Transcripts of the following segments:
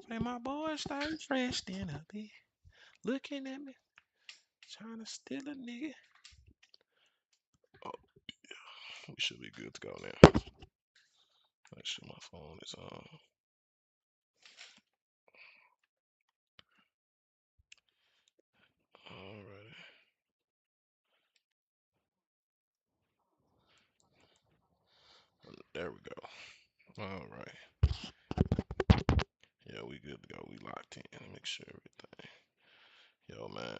Say my boy started fresh then I be looking at me, trying to steal a nigga. Oh, we should be good to go now. Make sure my phone is on. Alright, there we go. Alright. Yeah, we good to go. We locked in. Make sure everything. Yo, man,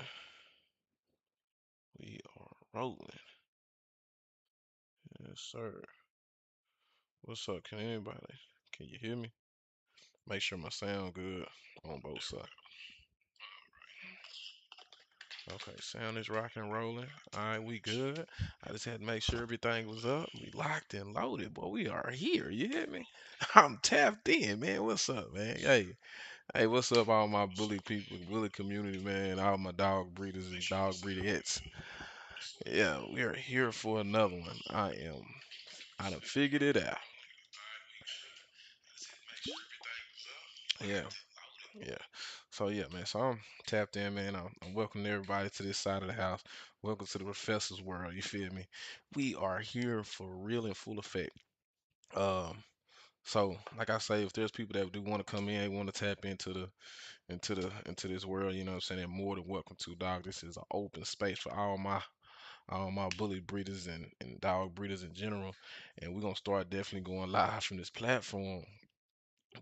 we are rolling. Yes, sir. What's up? Can anybody? Can you hear me? Make sure my sound good on both sides. Okay, sound is rocking and rolling. All right, we good. I just had to make sure everything was up. We locked and loaded, boy. We are here. You hear me? I'm tapped in, man. What's up, man? Hey, what's up, all my bully people, bully community, man? All my dog breeders and dog breederettes. Yeah, we are here for another one. I done figured it out. Yeah, yeah. So yeah, man. So I'm tapped in, man. I'm welcoming everybody to this side of the house. Welcome to the professor's world. You feel me? We are here for real and full effect. Um, so like I say, if there's people that do want to come in, want to tap into this world, you know what I'm saying, they're more than welcome to, dog. This is an open space for all my bully breeders and dog breeders in general. And we're gonna start definitely going live from this platform,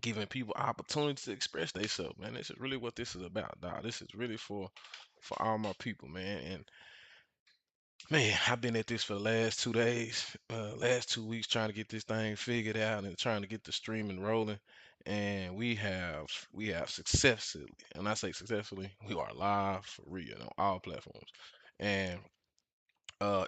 giving people opportunity to express themselves, man. This is really what this is about, dog. This is really for all my people, man. And man, I've been at this for the last 2 days, last 2 weeks, trying to get this thing figured out and trying to get the streaming rolling. And we have successfully, and I say successfully, we are live for real on all platforms. And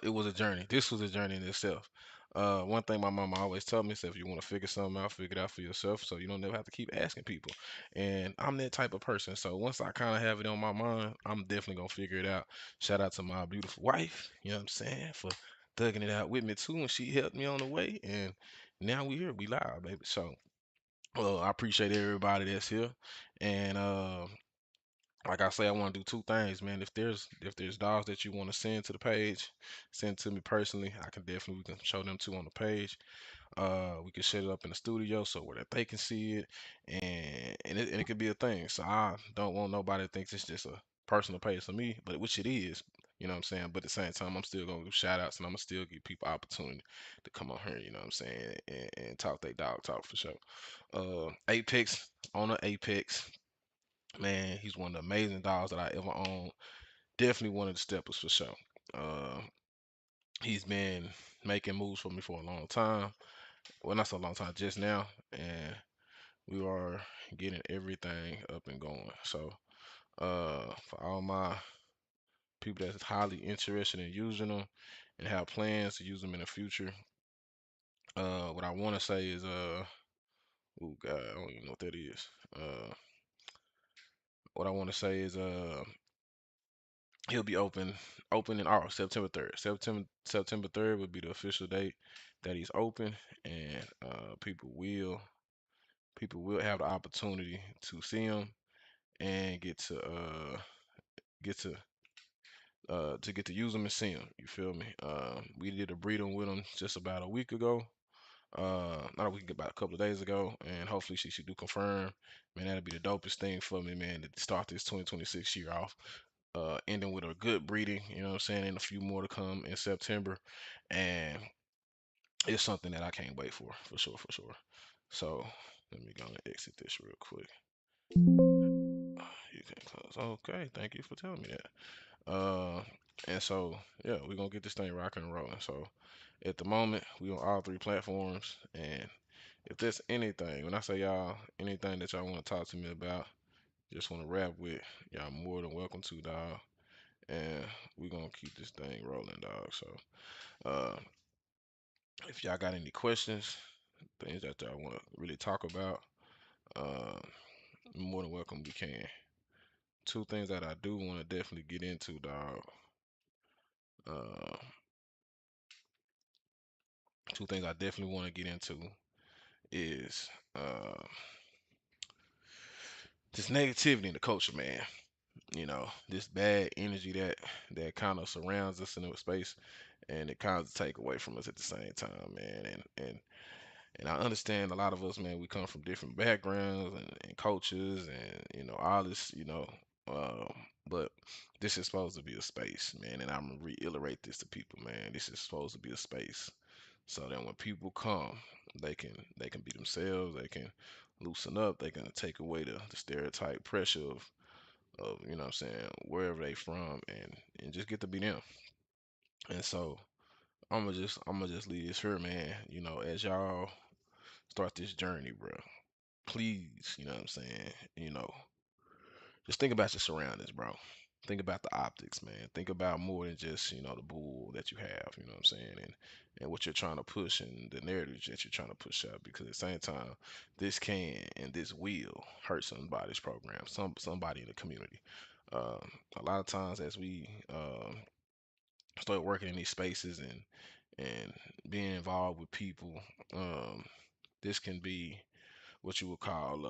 it was a journey. This was a journey in itself. One thing my mama always told me is if you want to figure something out, figure it out for yourself, so you don't never have to keep asking people. And I'm that type of person. So once I kind of have it on my mind, I'm definitely gonna figure it out. Shout out to my beautiful wife, you know what I'm saying, for thugging it out with me too, and she helped me on the way. And now we here, we live, baby. So I appreciate everybody that's here. And like I say, I want to do two things, man. If there's dogs that you want to send to the page, send to me personally. I can definitely, we can show them to on the page. We can set it up in the studio so where that they can see it, and it could be a thing. So I don't want nobody to think it's just a personal page for me, but which it is. You know what I'm saying? But at the same time, I'm still gonna do shout outs and I'm gonna still give people opportunity to come on here, you know what I'm saying, and talk they dog talk for sure. Apex, owner Apex, man, he's one of the amazing dogs that I ever owned. Definitely one of the steppers for sure. Uh, he's been making moves for me for a long time. Well, not so long time, just now, and we are getting everything up and going. So, for all my people that's highly interested in using them and have plans to use them in the future, what I want to say is, oh God, I don't even know what that is. What I want to say is, he'll be open in September 3rd. September 3rd would be the official date that he's open, and people will have the opportunity to see him and get to use him and see him. You feel me? We did a breeding with him just about a week ago. Not a week, about a couple of days ago, and hopefully she do confirm. Man, that'd be the dopest thing for me, man, to start this 2026 year off, ending with a good breeding, you know what I'm saying, and a few more to come in September. And it's something that I can't wait for sure, for sure. So let me go and exit this real quick. You can close. Okay, thank you for telling me that. And so yeah, we're gonna get this thing rocking and rolling. So at the moment, we on all three platforms, and if there's anything, when I say y'all, anything that y'all want to talk to me about, just want to rap with, y'all more than welcome to, dog. And we're gonna keep this thing rolling, dog. So uh, if y'all got any questions, things that y'all want to really talk about, uh, more than welcome we can. Two things that I do want to definitely get into, dog. Uh, two things I definitely want to get into is this negativity in the culture, man. This bad energy that kind of surrounds us in a space, and it kind of take away from us at the same time, man. And I understand a lot of us, man, we come from different backgrounds and cultures, and all this, um, but this is supposed to be a space, man. And I'm gonna reiterate this to people, man. This is supposed to be a space, so that when people come, they can be themselves. They can loosen up. They can take away the stereotype pressure of what I'm saying, wherever they from, and just get to be them. And so I'm gonna just leave this here, man. As y'all start this journey, bro. Please, you know what I'm saying? You know, just think about your surroundings, bro. Think about the optics, man. Think about more than just, the bull that you have, you know what I'm saying? And what you're trying to push and the narrative that you're trying to push out, because at the same time, this can and this will hurt somebody's program, somebody in the community. A lot of times as we start working in these spaces and being involved with people, um, this can be what you would call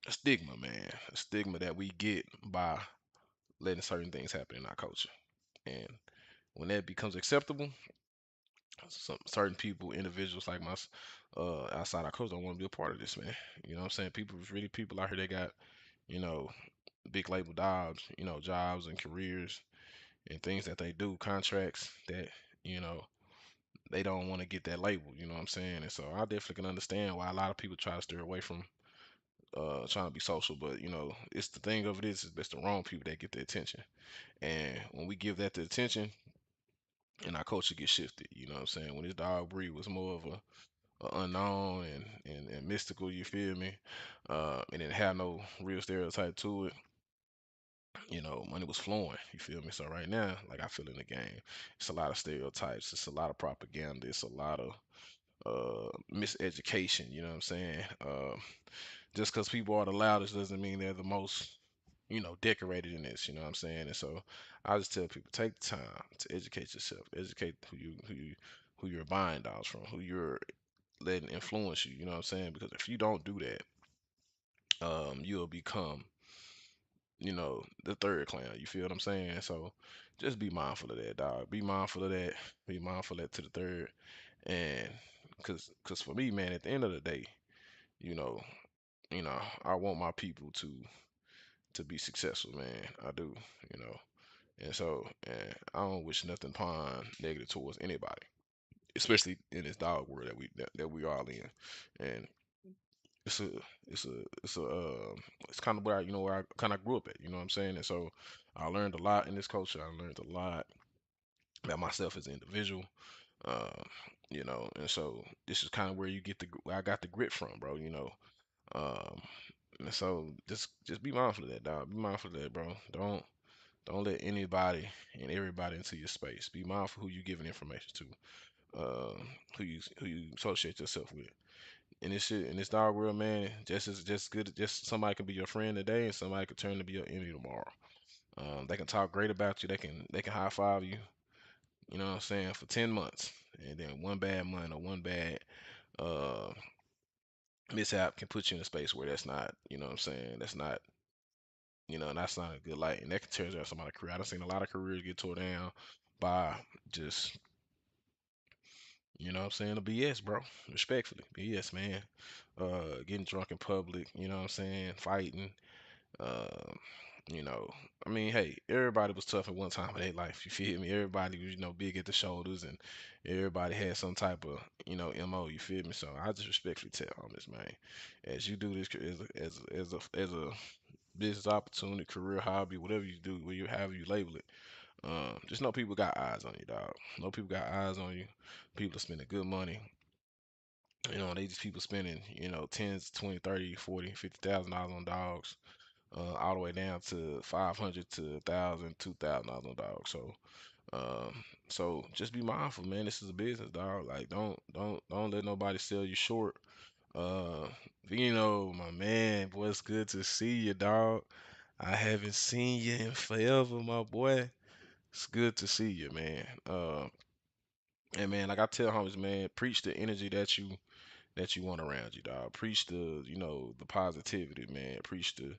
a stigma, man. A stigma that we get by letting certain things happen in our culture. And when that becomes acceptable, some certain people, individuals like my outside our culture don't want to be a part of this, man. You know what I'm saying? People, really people out here that got, you know, big label jobs and careers and things that they do, contracts that, you know, they don't want to get that label, you know what I'm saying? And so I definitely can understand why a lot of people try to steer away from trying to be social, but it's the thing of it is it's the wrong people that get the attention. And when we give that the attention, and our culture gets shifted, you know what I'm saying? When this dog breed was more of a unknown and mystical, you feel me? And it had no real stereotype to it, money was flowing, you feel me? So right now, like I feel in the game, it's a lot of stereotypes, it's a lot of propaganda, it's a lot of miseducation, you know what I'm saying? Just because people are the loudest doesn't mean they're the most, decorated in this, you know what I'm saying? And so I just tell people, take the time to educate yourself, educate who you're buying dollars from, who you're letting influence you, you know what I'm saying? Because if you don't do that, you'll become, the third clown. You feel what I'm saying? So just be mindful of that, dog. Be mindful of that. Be mindful of that to the third. And cause for me, man, at the end of the day, you know, I want my people to be successful, man. I do, you know. And so, and I don't wish nothing upon negative towards anybody, especially in this dog world that we all in. And it's a it's a it's kind of where I kind of grew up at. You know what I'm saying? And so I learned a lot in this culture. I learned a lot about myself as an individual. Um, and so this is kind of where you get where I got the grit from, bro. Um, and so just be mindful of that, dog. Be mindful of that, bro. Don't let anybody and everybody into your space. Be mindful who you giving information to, who you associate yourself with. And this shit in this dog world, man, just good. Just somebody can be your friend today, and somebody could turn to be your enemy tomorrow. They can talk great about you. They can high five you. You know what I'm saying, for 10 months, and then one bad month or one bad uh mishap can put you in a space where that's not. You know what I'm saying. That's not a good light, and that can tear down somebody's career. I've seen a lot of careers get tore down by just, you know what I'm saying, the BS, bro. Respectfully, BS, man. Getting drunk in public, you know what I'm saying, fighting. Um, you know, I mean, hey, everybody was tough at one time of their life. You feel me? Everybody was, big at the shoulders, and everybody had some type of, MO. You feel me? So I just respectfully tell homies, man, as you do this as a business opportunity, career, hobby, whatever you do, where you have you label it. Just know people got eyes on you, dog. Know people got eyes on you. People are spending good money. They just people spending, tens, 20, 30, 40, $50,000 on dogs, all the way down to 500 to 1,000, $2,000 on dogs. So just be mindful, man. This is a business, dog. Like, don't let nobody sell you short. Uh, my man, boy, it's good to see you, dog. I haven't seen you in forever, my boy. It's good to see you, man. And man, like I tell homies, man, preach the energy that you want around you, dog. Preach the, the positivity, man. Preach the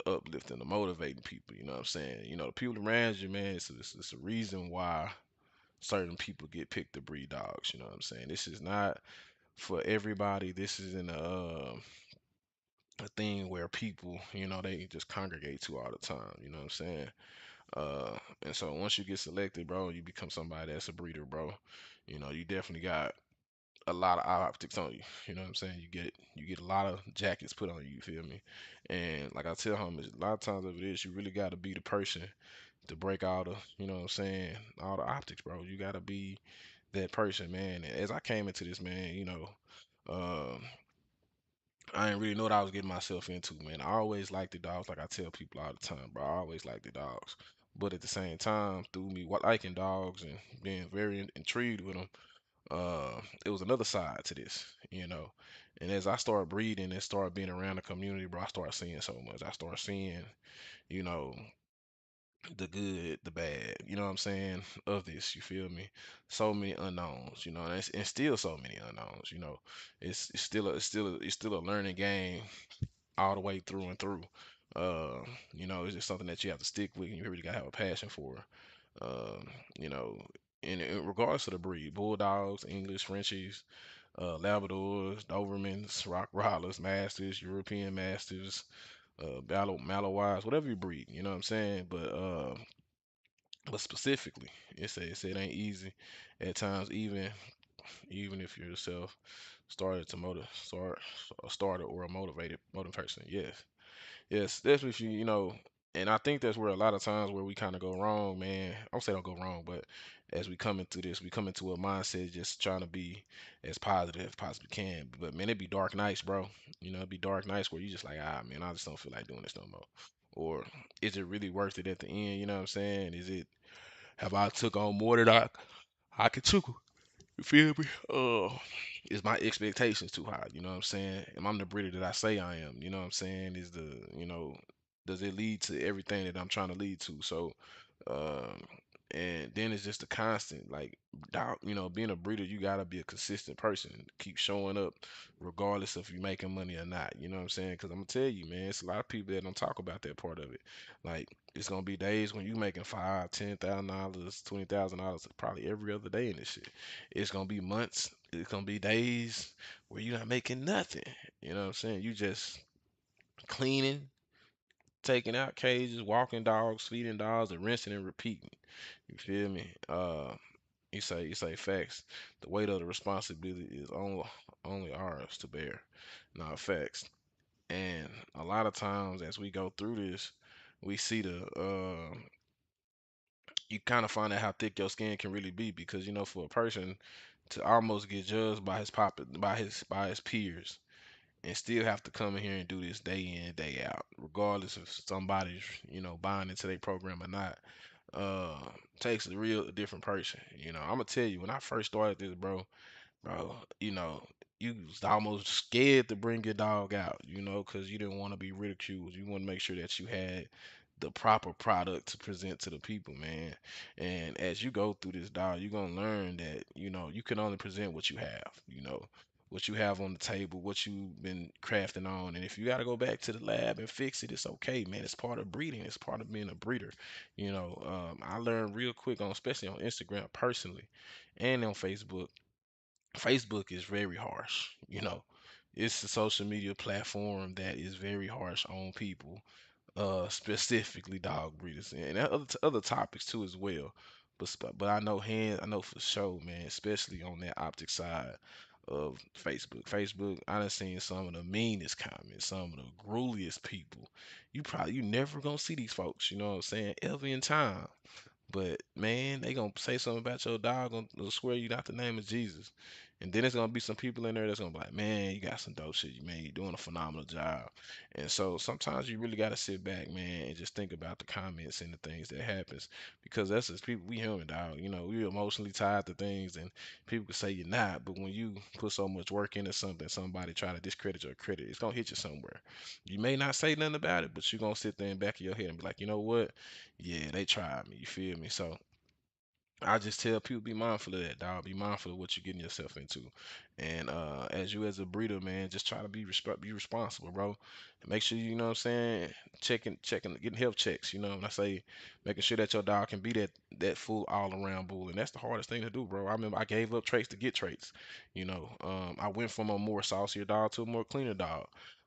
uplifting, the motivating people. You know what I'm saying? The people around you, man. It's a reason why certain people get picked to breed dogs. You know what I'm saying? This is not for everybody. This isn't a thing where people, they just congregate to all the time. You know what I'm saying? And so once you get selected, bro, you become somebody that's a breeder, bro. You definitely got a lot of optics on you. You know what I'm saying? You get a lot of jackets put on you. You feel me? And like I tell homies, a lot of times of it is you really got to be the person to break all the, you know what I'm saying, all the optics, bro. You got to be that person, man. And as I came into this, man, um, I didn't really know what I was getting myself into, man. I always liked the dogs, like I tell people all the time, bro. I always liked the dogs. But at the same time, through me liking dogs and being very intrigued with them, it was another side to this. And as I started breeding and started being around the community, bro, I started seeing so much. I started seeing, you know, the good, the bad, you know what I'm saying, of this, you feel me? So many unknowns, and still so many unknowns. It's still a learning game all the way through and through. Uh, it's just something that you have to stick with and you really gotta have a passion for. Um, you know, in regards to the breed, bulldogs, English, Frenchies, Labradors, Dobermans, Rock Rottweilers, Masters, European Masters, Malinois, whatever you breed, you know what I'm saying? But specifically, it ain't easy at times, even if you're yourself a starter or a motivated person. Yes, yes, that's what and I think that's where a lot of times where we kind of go wrong, man. I don't say don't go wrong, but as we come into this, we come into a mindset just trying to be as positive as possibly can. But man, it'd be dark nights, bro. It'd be dark nights where you just like, man, I just don't feel like doing this no more. Or is it really worth it at the end? You know what I'm saying? Have I took on more than I could chew? You feel me? Is my expectations too high? You know what I'm saying? Am I the breeder that I say I am? You know what I'm saying? Does it lead to everything that I'm trying to lead to? So, um, and then it's just a constant, like, being a breeder, you gotta be a consistent person. Keep showing up, regardless if you're making money or not. You know what I'm saying? Because I'm gonna tell you, man, it's a lot of people that don't talk about that part of it. Like, it's gonna be days when you making five, $10,000, $20,000, probably every other day in this shit. It's gonna be months. It's gonna be days where you're not making nothing. You know what I'm saying? You just cleaning, taking out cages, walking dogs, feeding dogs, and rinsing and repeating. You feel me? You say facts. The weight of the responsibility is only ours to bear. Not facts. And a lot of times as we go through this, we see you kind of find out how thick your skin can really be because for a person to almost get judged by his by his peers and still have to come in here and do this day in day out regardless if somebody's buying into their program or not, uh takes a real different person. I'm gonna tell you, when I first started this, bro, you was almost scared to bring your dog out, because you didn't want to be ridiculed. You want to make sure that you had the proper product to present to the people, man. And as you go through this, dog, you're gonna learn that, you can only present what you have on the table, what you've been crafting on. And if you gotta go back to the lab and fix it, it's okay, man. It's part of breeding, it's part of being a breeder. I learned real quick especially on Instagram personally and on Facebook. Facebook is very harsh. It's a social media platform that is very harsh on people, specifically dog breeders and other topics too as well. But I know for sure, man, especially on that optic side of Facebook. Facebook, I done seen some of the meanest comments, some of the grulliest people. You never gonna see these folks, you know what I'm saying, ever in time. But man, they gonna say something about your dog, gonna swear you not the name of Jesus. And then there's gonna be some people in there that's gonna be like, man, you got some dope shit, man, you doing a phenomenal job. And so sometimes you really gotta sit back, man, and just think about the comments and the things that happens. Because that's just people, we human, dog. We emotionally tied to things and people can say you're not, but when you put so much work into something, somebody try to discredit your credit, it's gonna hit you somewhere. You may not say nothing about it, but you're gonna sit there in the back of your head and be like, you know what? Yeah, they tried me. You feel me? So I just tell people be mindful of that, dog. Be mindful of what you're getting yourself into. And as you as a breeder, man, just try to be responsible, bro. Make sure you know what I'm saying, checking getting health checks, you know, when I say making sure that your dog can be that full all around bull. And that's the hardest thing to do, bro. I remember I gave up traits to get traits. You know. I went from a more saucier dog to a more cleaner dog.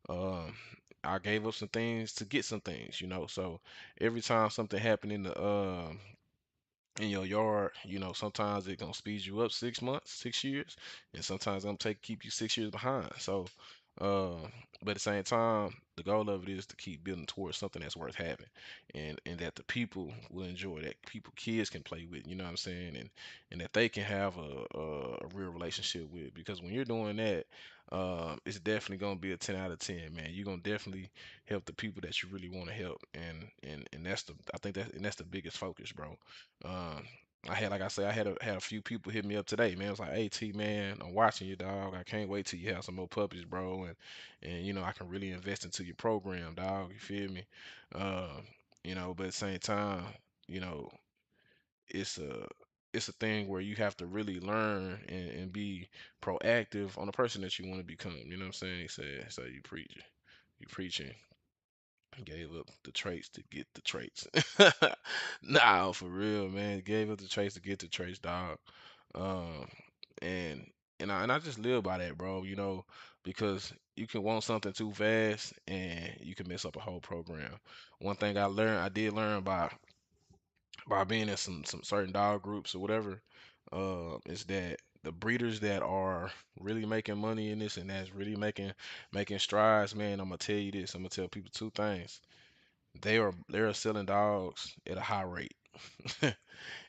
Um I gave up some things to get some things, you know. So every time something happened in your yard, you know, sometimes it gonna speed you up 6 months, 6 years, and sometimes I'm take keep you 6 years behind. So, uh, but at the same time, the goal of it is to keep building towards something that's worth having, and that the people will enjoy, that people kids can play with, you know what I'm saying, and that they can have a real relationship with. Because when you're doing that, it's definitely gonna be a 10 out of 10, man. You're gonna definitely help the people that you really want to help, and that's the I think that's the biggest focus, bro. um, I had, like I say, I had a few people hit me up today, man. It was like, "Hey T, man, I'm watching you, dog. I can't wait till you have some more puppies, bro, and you know I can really invest into your program, dog. You feel me? Uh, you know, but at the same time, you know, it's a it's a thing where you have to really learn and be proactive on the person that you want to become. You know what I'm saying? He said, so you preaching gave up the traits to get the traits. Nah, for real, man. Gave up the traits to get the traits, dog. Um, and and I just live by that, bro. You know, because you can want something too fast and you can mess up a whole program. One thing I did learn by being in some certain dog groups or whatever, is that the breeders that are really making money in this and that's really making strides, man. I'm gonna tell you this. I'm gonna tell people two things. They are selling dogs at a high rate.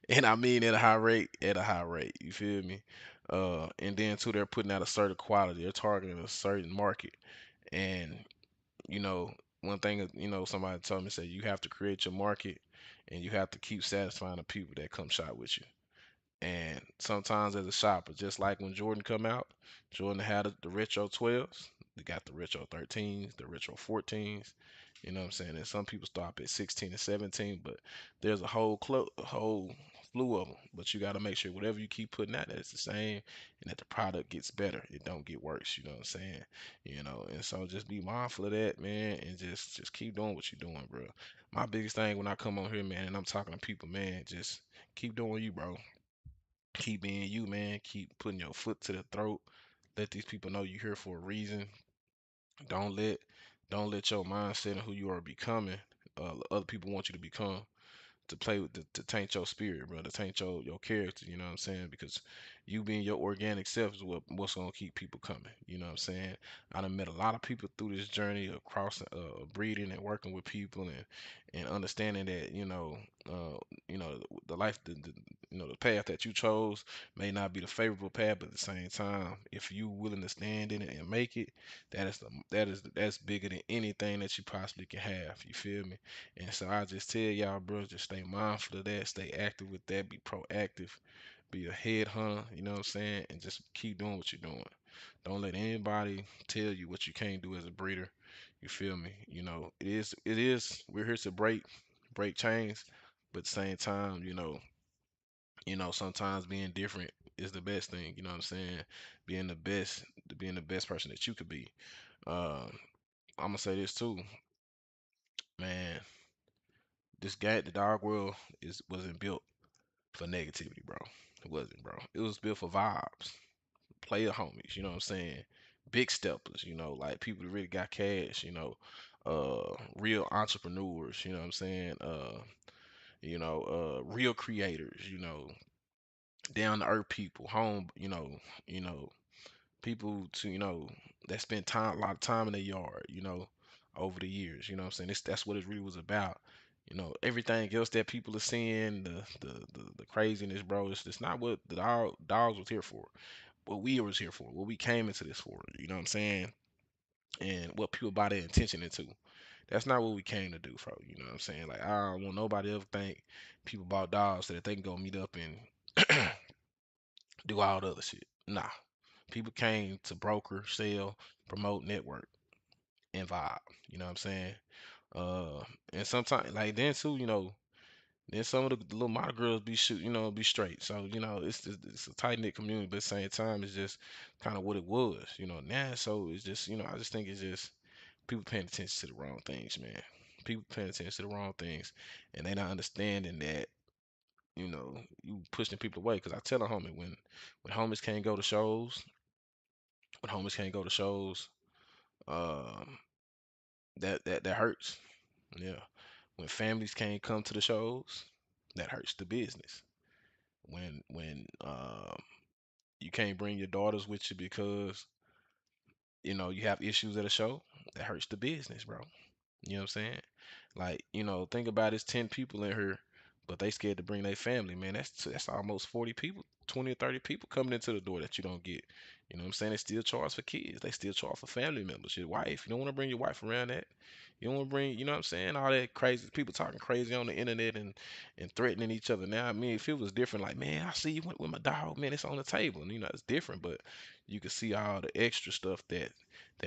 And I mean at a high rate. You feel me? And then too, they're putting out a certain quality. They're targeting a certain market. And you know, one thing you know, somebody told me, said you have to create your market and you have to keep satisfying the people that come shop with you. And sometimes as a shopper, just like when Jordan come out, Jordan had the retro 12s, they got the retro 13s, the retro 14s. You know what I'm saying? And some people stop at 16 and 17, but there's a whole slew of them. But you got to make sure whatever you keep putting out, that it's the same, and that the product gets better. It don't get worse. You know what I'm saying? You know, and so just be mindful of that, man, and just keep doing what you're doing, bro. My biggest thing when I come on here, man, and I'm talking to people, man, just keep doing you, bro. Keep being you, man. Keep putting your foot to the throat. Let these people know you're here for a reason. Don't let don't let your mindset and who you are becoming, other people want you to become, to play with to taint your spirit, bro, to taint your character, you know what I'm saying? Because you being your organic self is what's gonna keep people coming. You know what I'm saying? I done met a lot of people through this journey across breeding and working with people and understanding that, you know, the life the you know, the path that you chose may not be the favorable path, but at the same time, if you willing to stand in it and make it, that's bigger than anything that you possibly can have. You feel me? And so I just tell y'all, bro, just stay mindful of that, stay active with that, be proactive, be a head hunter, you know what I'm saying? And just keep doing what you're doing. Don't let anybody tell you what you can't do as a breeder. You feel me? You know, we're here to break chains, but at the same time, sometimes being different is the best thing, you know what I'm saying? Being the best person that you could be. I'm gonna say this too, man. This guy, the dog world wasn't built for negativity, bro. It wasn't, bro. It was built for vibes, player homies. You know what I'm saying? Big steppers. You know, like people that really got cash. Real entrepreneurs. You know what I'm saying? Real creators. Down to earth people, home. People that spend time a lot of time in their yard. Over the years. You know what I'm saying? That's what it really was about. Everything else that people are seeing, the craziness, bro, it's not what the dogs was here for. What we was here for, what we came into this for. You know what I'm saying? And what people buy their intention into. That's not what we came to do, bro. You know what I'm saying? Like I don't want nobody to ever think people bought dogs so that they can go meet up and do all the other shit. Nah. People came to broker, sell, promote, network, and vibe. You know what I'm saying? And sometimes like then too, Then some of the little model girls be shoot, be straight. So it's a tight knit community, but at the same time, it's just kind of what it was, now. So it's just, I just think it's just people paying attention to the wrong things, man. People paying attention to the wrong things, and they not understanding that, you pushing people away. Cause I tell a homie when homies can't go to shows, when homies can't go to shows, um, that hurts. Yeah. When families can't come to the shows, that hurts the business. When you can't bring your daughters with you because you have issues at a show, that hurts the business, bro. You know what I'm saying? Like, think about it, it's 10 people in here, but they scared to bring their family, man. That's almost 40 people, 20 or 30 people coming into the door that you don't get. You know what I'm saying? They still charge for kids. They still charge for family members. Your wife. You don't want to bring your wife around that. You don't want to bring, you know what I'm saying? All that crazy people talking crazy on the internet and threatening each other. Now, I mean, if it was different, like, man, I see you went with my dog, man, it's on the table. And, it's different, but you can see all the extra stuff that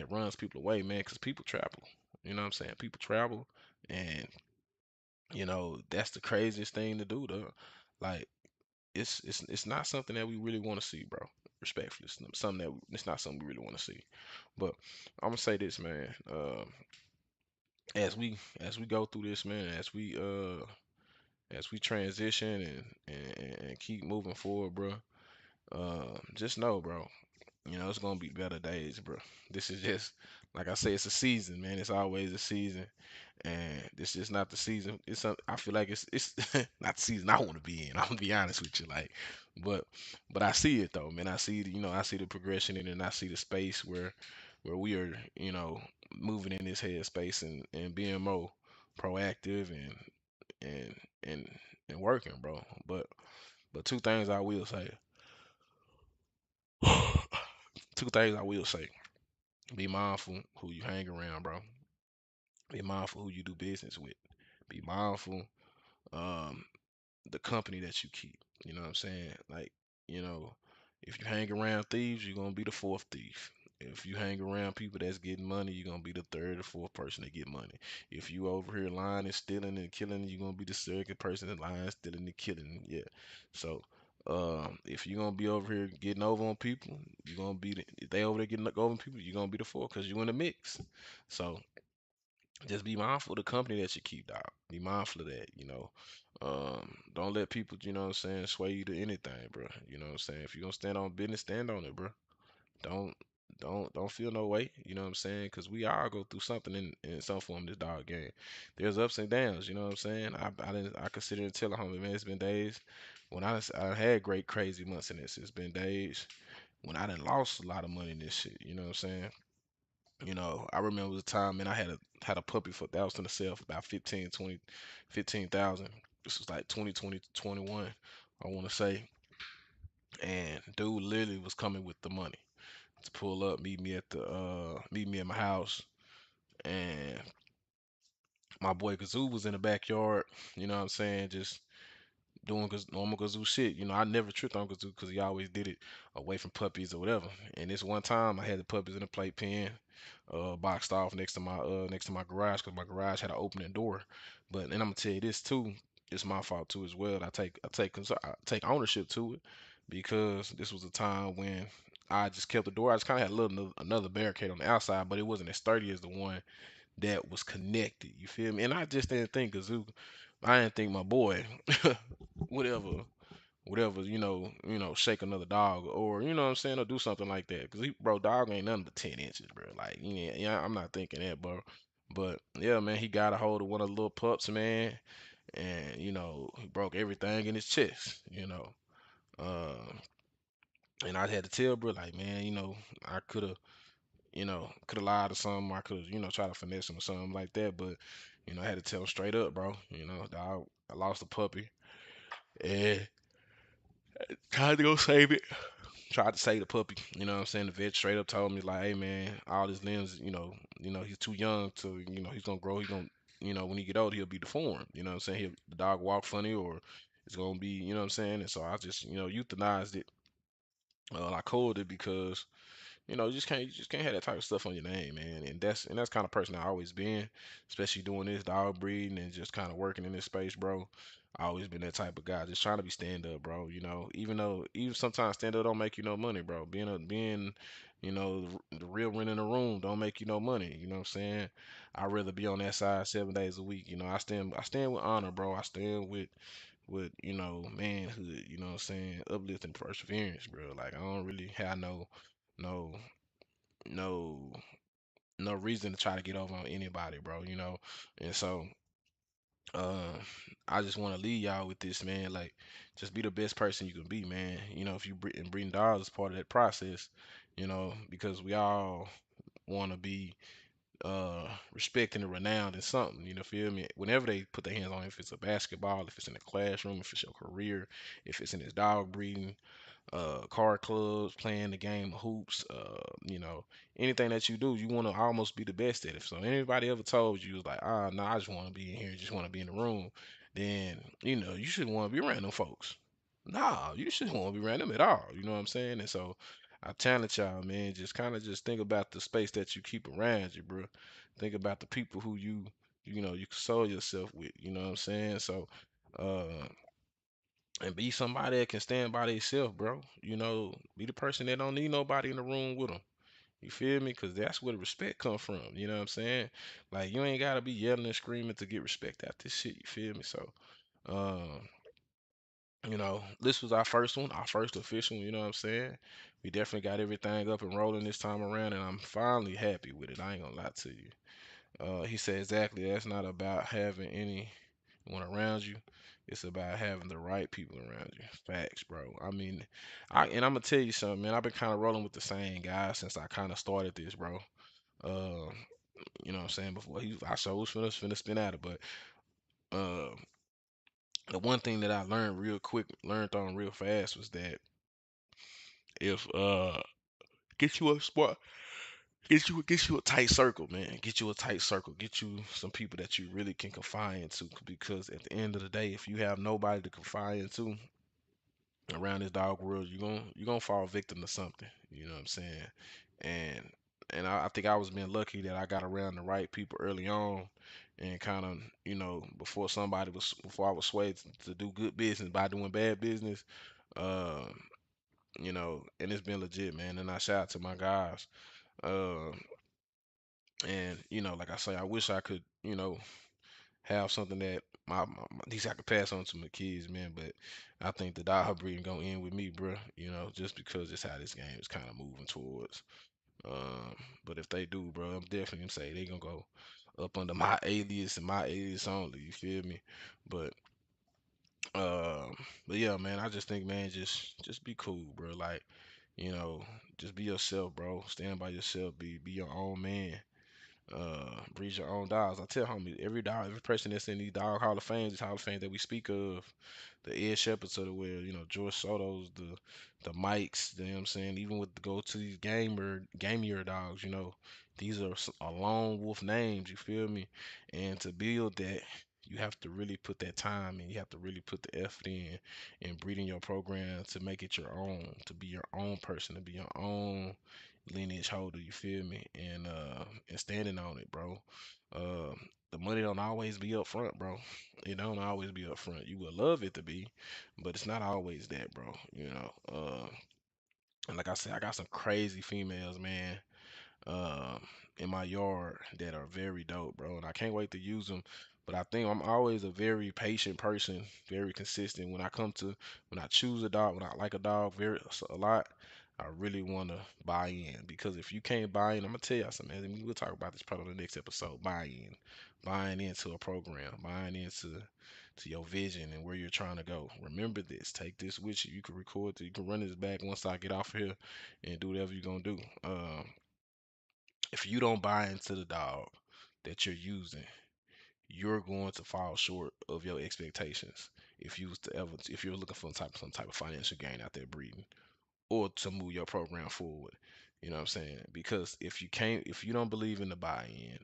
runs people away, man, because people travel. You know what I'm saying? People travel, and that's the craziest thing to do. Though, like it's not something that we really want to see, bro. Respectfully, it's not something we really want to see. But I'm gonna say this, man. As we go through this, man, as we transition and keep moving forward, bro. Just know, bro. It's gonna be better days, bro. This is just like I say, it's a season, man. It's always a season, and this is not the season. I feel like it's not the season I want to be in. I'm gonna be honest with you, like, but I see it though, man. I see the progression in it, and I see the space where we are, moving in this head space and being more proactive and and and working, bro. But two things I will say. Be mindful who you hang around, bro. Be mindful who you do business with. Be mindful um the company that you keep. You know what I'm saying? Like, you know, if you hang around thieves, you're gonna be the fourth thief. If you hang around people that's getting money, you're gonna be the third or fourth person to get money. If you over here lying and stealing and killing, you're gonna be the second person that lying, stealing, and killing. Yeah. So if you're gonna be over here getting over on people, you're gonna be if they over there getting over on people, you're gonna be the fourth because you in the mix. So just be mindful of the company that you keep, dog. Be mindful of that, Don't let people, what I'm saying, sway you to anything, bro. You know what I'm saying? If you're gonna stand on business, stand on it, bro. Don't don't feel no way, you know what I'm saying? Because we all go through something in some form this dog game. There's ups and downs, you know what I'm saying? I consider it tell a homie, man, it's been days when I had great crazy months in this. It's been days when I done lost a lot of money in this shit, you know what I'm saying? I remember the time, man, I had a puppy for that was in the sale for about 15, 20, 15,000. This was like 2020 to 21, I want to say. And dude literally was coming with the money to pull up, meet me at my house. And my boy Kazoo was in the backyard, you know what I'm saying, just doing normal Kazoo shit. I never tripped on Kazoo because he always did it away from puppies or whatever. And this one time, I had the puppies in the play pen, boxed off next to my garage because my garage had an opening door. But and I'm gonna tell you this too, it's my fault too as well. I take ownership to it because this was a time when I just kept the door. I just kind of had a little another barricade on the outside, but it wasn't as sturdy as the one that was connected. You feel me? And I just didn't think Kazoo. I didn't think my boy whatever, shake another dog or what I'm saying, or do something like that. Cause bro, dog ain't nothing but 10 inches, bro. Like, yeah, I'm not thinking that, bro. But yeah, man, he got a hold of one of the little pups, man, and he broke everything in his chest. Um, and I had to tell bro, like, man, I could have lied or something. I could have, tried to finesse him or something like that. But, I had to tell him straight up, bro. Dog, I lost a puppy and tried to go save it. Tried to save the puppy. You know what I'm saying? The vet straight up told me like, hey man, all his limbs, he's too young to, he's gonna grow. He's gonna, when he get old, he'll be deformed. You know what I'm saying? The dog walk funny or it's gonna be, you know what I'm saying? And so I just, euthanized it. I called it because you just can't have that type of stuff on your name, man. And that's kind of person I always been, especially doing this dog breeding and just kind of working in this space, bro. I always been that type of guy, just trying to be stand up, bro. Even though even sometimes stand up don't make you no money, bro. Being, the real rent in the room don't make you no money. You know what I'm saying? I'd rather be on that side 7 days a week. I stand with honor, bro. I stand with manhood. You know what I'm saying? Uplifting perseverance, bro. Like I don't really have no no no reason to try to get over on anybody, bro. And so uh, I just want to leave y'all with this, man. Like, just be the best person you can be, man. If you and breeding dogs is part of that process, because we all want to be respected and renowned in something. Feel me? Whenever they put their hands on it, if it's a basketball, if it's in the classroom, if it's your career, if it's in this dog breeding, car clubs, playing the game of hoops, anything that you do, you want to almost be the best at it. So anybody ever told you was like, no, I just want to be in here, just want to be in the room, then you shouldn't want to be around them folks. Nah, you shouldn't want to be around them at all. You know what I'm saying? And so I challenge y'all, man, just kind of just think about the space that you keep around you, bro. Think about the people who you console yourself with. You know what I'm saying? So. Uh, and be somebody that can stand by themselves, bro. Be the person that don't need nobody in the room with them. You feel me? Cause that's where the respect come from. You know what I'm saying? Like you ain't gotta be yelling and screaming to get respect out this shit. You feel me? So, um, this was our first one, our first official. You know what I'm saying? We definitely got everything up and rolling this time around, and I'm finally happy with it. I ain't gonna lie to you. He said exactly. That's not about having anyone around you. It's about having the right people around you. Facts, bro. I mean, I'm gonna tell you something, man. I've been kind of rolling with the same guy since I kind of started this, bro. Uh, you know what I'm saying? Before I sure was finna spin at it, but uh, the one thing that I learned real quick, learned on real fast, was that if get you a spot. Get you a tight circle, man. Get you a tight circle. Get you some people that you really can confide into. Because at the end of the day, if you have nobody to confide into around this dog world, you're gonna fall victim to something. You know what I'm saying? And I think I was being lucky that I got around the right people early on, and kind of before I was swayed to do good business by doing bad business. Uh, and it's been legit, man. And I shout out to my guys. Uh, And like I say, I wish I could, have something that at least I could pass on to my kids, man. But I think the dog breeding gonna end with me, bro. Just because it's how this game is kind of moving towards. Um, but if they do, bro, I'm definitely gonna say they gonna go up under my alias and my alias only. You feel me? But um, but yeah, man, I just think, man, just be cool, bro. Like, you know, just be yourself, bro. Stand by yourself. Be your own man. Breed your own dogs. I tell homie, every person that's in these dog Hall of Fame, these Hall of Fame that we speak of, the Ed Shepherds of the world, George Soto's, the Mikes, you know what I'm saying? Even with the go to these gamier dogs, these are a lone wolf names, you feel me? And to build that, you have to really put that time and you have to really put the effort in breeding your program to make it your own, to be your own person, to be your own lineage holder, you feel me? And standing on it, bro. The money don't always be up front, bro. It don't always be up front. You would love it to be, but it's not always that, bro. And like I said, I got some crazy females, man, um, in my yard that are very dope, bro. And I can't wait to use them. But I think I'm always a very patient person, very consistent. When I choose a dog, when I like a dog a lot, I really want to buy in. Because if you can't buy in, I'm gonna tell y'all something, man. We'll talk about this probably on the next episode. Buying into a program, buying into your vision and where you're trying to go. Remember this. Take this with you. You can record. You can run this back once I get off here and do whatever you're gonna do. If you don't buy into the dog that you're using, you're going to fall short of your expectations. If you're looking for some type of financial gain out there breeding, or to move your program forward. You know what I'm saying? Because if you don't believe in the buy-in,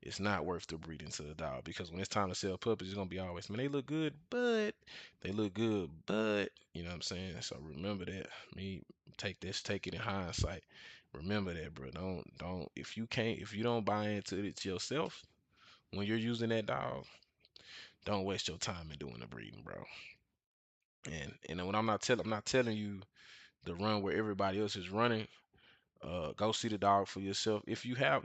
it's not worth the breeding to the dog. Because when it's time to sell puppies, it's gonna be always, man, they look good, but you know what I'm saying. So remember that. Me take it in hindsight. Remember that, bro. Don't if you don't buy into it yourself when you're using that dog, Don't waste your time in doing the breeding, bro. And when I'm not telling you to run where everybody else is running. Go see the dog for yourself. If you have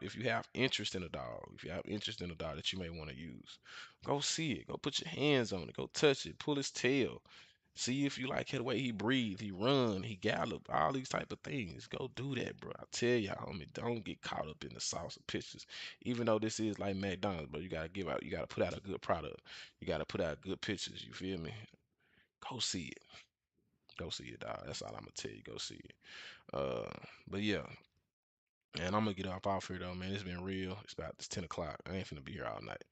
interest in a dog, if you have interest in a dog that you may want to use, go see it. Go put your hands on it. Go touch it. Pull his tail. See if you like the way he breathes, he run, he gallop, all these type of things. Go do that, bro. I tell y'all, homie, don't get caught up in the sauce of pictures. Even though this is like McDonald's, but you gotta put out a good product. You gotta put out good pictures. You feel me? Go see it. Go see it, dog. That's all I'm gonna tell you. Go see it. Uh, but yeah, and I'm gonna get up off here though, man. It's been real. It's 10 o'clock. I ain't finna be here all night.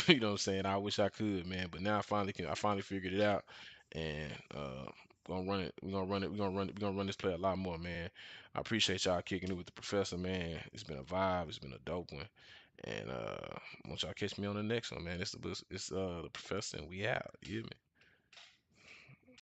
You know what I'm saying? I wish I could, man. But now I finally figured it out, and gonna run it. We're gonna run it. We're gonna run this play a lot more, man. I appreciate y'all kicking it with the professor, man. It's been a vibe. It's been a dope one, and want y'all catch me on the next one, man. It's the professor, and we out. You hear me?